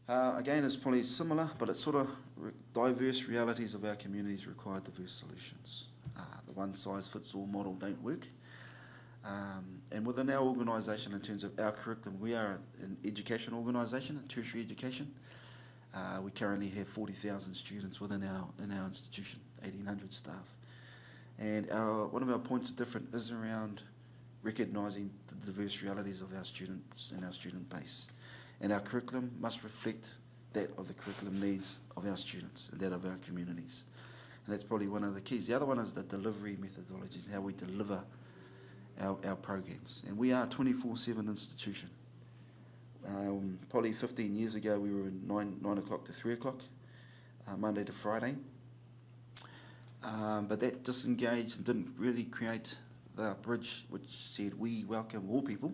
Again, it's probably similar, but it's sort of diverse realities of our communities require diverse solutions. The one-size-fits-all model don't work. And within our organisation, in terms of our curriculum, we are an education organisation, tertiary education. We currently have 40,000 students within our institution, 1,800 staff. And one of our points of difference is around recognising the diverse realities of our students and our student base. And our curriculum must reflect that of the curriculum needs of our students and that of our communities. And that's probably one of the keys. The other one is the delivery methodologies, how we deliver our programs. And we are a 24/7 institution. Probably 15 years ago we were 9 o'clock to 3 o'clock, Monday to Friday. But that disengaged and didn't really create the bridge which said we welcome all people.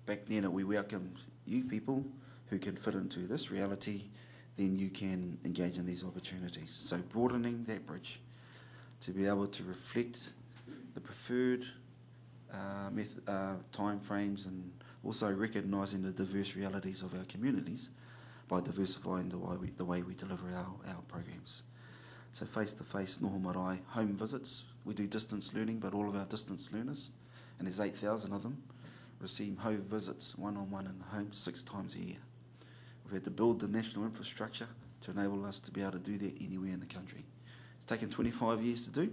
Back then we welcomed you people who can fit into this reality, then you can engage in these opportunities. So broadening that bridge to be able to reflect the preferred time frames, and also recognising the diverse realities of our communities by diversifying the way we deliver our programs. So face-to-face noho marae home visits. We do distance learning, but all of our distance learners, and there's 8,000 of them, receive home visits one-on-one in the home 6 times a year. We've had to build the national infrastructure to enable us to be able to do that anywhere in the country. It's taken 25 years to do.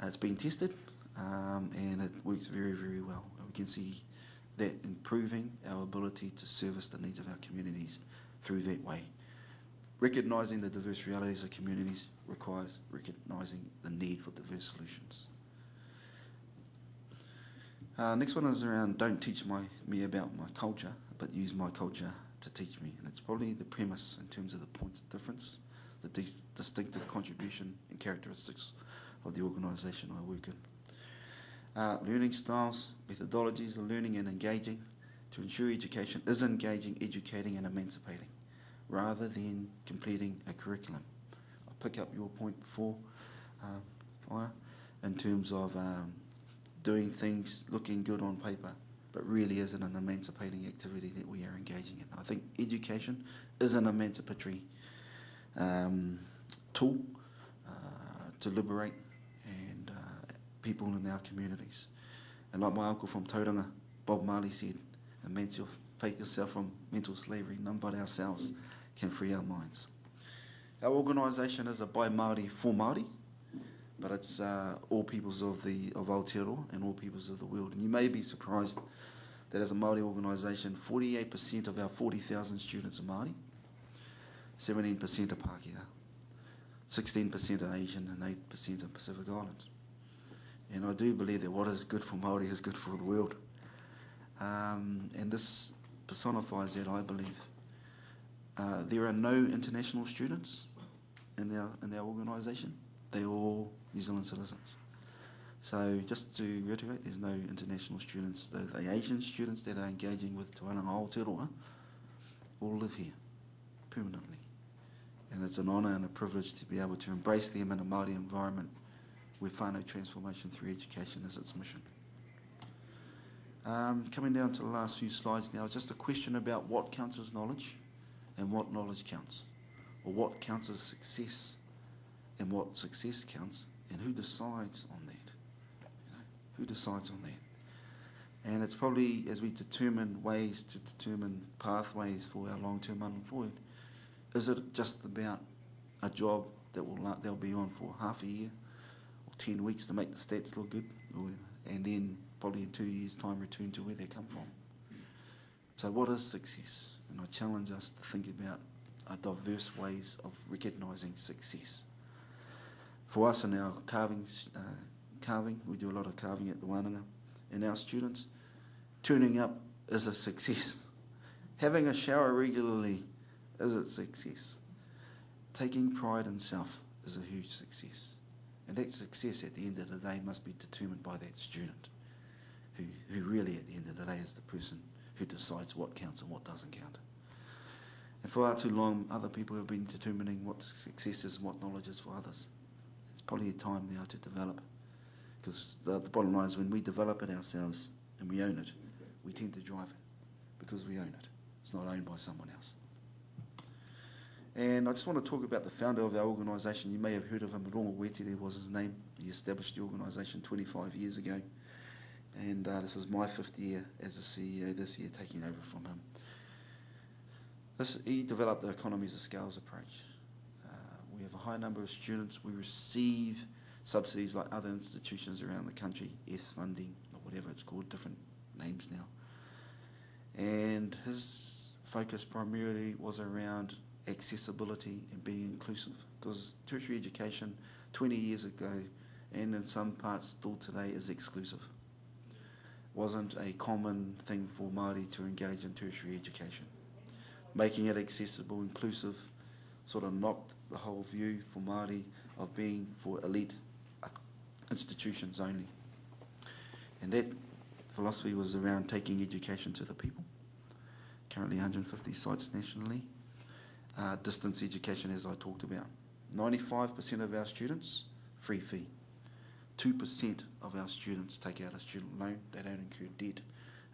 It's been tested, and it works very, very well. We can see that improving our ability to service the needs of our communities through that way. Recognising the diverse realities of communities requires recognising the need for diverse solutions. Next one is around don't teach me about my culture, but use my culture to teach me. And it's probably the premise in terms of the points of difference, the distinctive contribution and characteristics of the organisation I work in. Learning styles, methodologies of learning and engaging to ensure education is engaging, educating and emancipating, rather than completing a curriculum. I'll pick up your point before, in terms of doing things looking good on paper, but really isn't an emancipating activity that we are engaging in. I think education is an emancipatory tool to liberate and people in our communities. And like my uncle from Tauranga, Bob Marley said, emancipate yourself from mental slavery, none but ourselves can free our minds. Our organisation is a by Māori for Māori, but it's all peoples of Aotearoa and all peoples of the world. And you may be surprised that as a Māori organisation, 48% of our 40,000 students are Māori, 17% are Pākehā, 16% are Asian, and 8% are Pacific Islands. And I do believe that what is good for Māori is good for the world. And this personifies that, I believe. There are no international students in our organisation. They're all New Zealand citizens. So just to reiterate, there's no international students. The Asian students that are engaging with Te Wānanga Aotearoa all live here permanently. And it's an honour and a privilege to be able to embrace them in a Māori environment where whānau transformation through education is its mission. Coming down to the last few slides now, it's just a question about what counts as knowledge and what knowledge counts, or what counts as success and what success counts, and who decides on that? Who decides on that? And it's probably as we determine ways to determine pathways for our long-term unemployed, is it just about a job that they'll be on for half a year or 10 weeks to make the stats look good, and then probably in 2 years' time return to where they come from? So what is success? And I challenge us to think about diverse ways of recognising success. For us in our carving, we do a lot of carving at the Whanau, and our students, turning up is a success. Having a shower regularly is a success. Taking pride in self is a huge success. And that success at the end of the day must be determined by that student, who really at the end of the day is the person who decides what counts and what doesn't count. And for far too long, other people have been determining what success is and what knowledge is for others. It's probably a time now to develop. Because the bottom line is when we develop it ourselves and we own it, we tend to drive it because we own it. It's not owned by someone else. And I just want to talk about the founder of our organisation. You may have heard of him, Rongo Wetere was his name. He established the organisation 25 years ago. And this is my 5th year as a CEO this year, taking over from him. He developed the economies of scales approach. We have a high number of students. We receive subsidies like other institutions around the country, S funding, or whatever it's called, different names now. And his focus primarily was around accessibility and being inclusive, because tertiary education 20 years ago, and in some parts still today, is exclusive. Wasn't a common thing for Māori to engage in tertiary education. Making it accessible, inclusive, sort of knocked the whole view for Māori of being for elite institutions only. And that philosophy was around taking education to the people. Currently 150 sites nationally. Distance education, as I talked about. 95% of our students, free fee. 2% of our students take out a student loan. They don't incur debt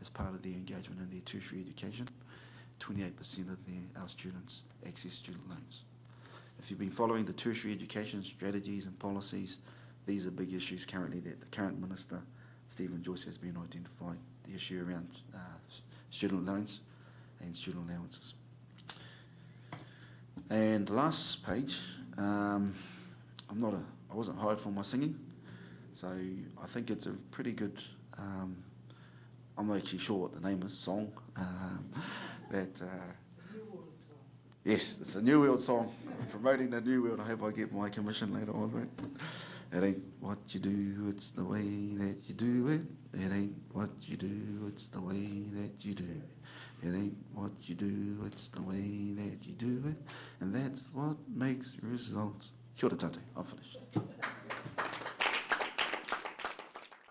as part of their engagement in their tertiary education. 28% of our students access student loans. If you've been following the tertiary education strategies and policies, these are big issues currently that the current Minister, Stephen Joyce, has been identified, the issue around student loans and student allowances. And the last page, I wasn't hired for my singing, so I think it's a pretty good, I'm not actually sure what the name is, song, yes, it's a New World song. I'm promoting the New World. I hope I get my commission later on, right? It ain't what you do, it's the way that you do it. It ain't what you do, it's the way that you do it. It ain't what you do, it's the way that you do it. And that's what makes results. Kia ora tātou, I've finished.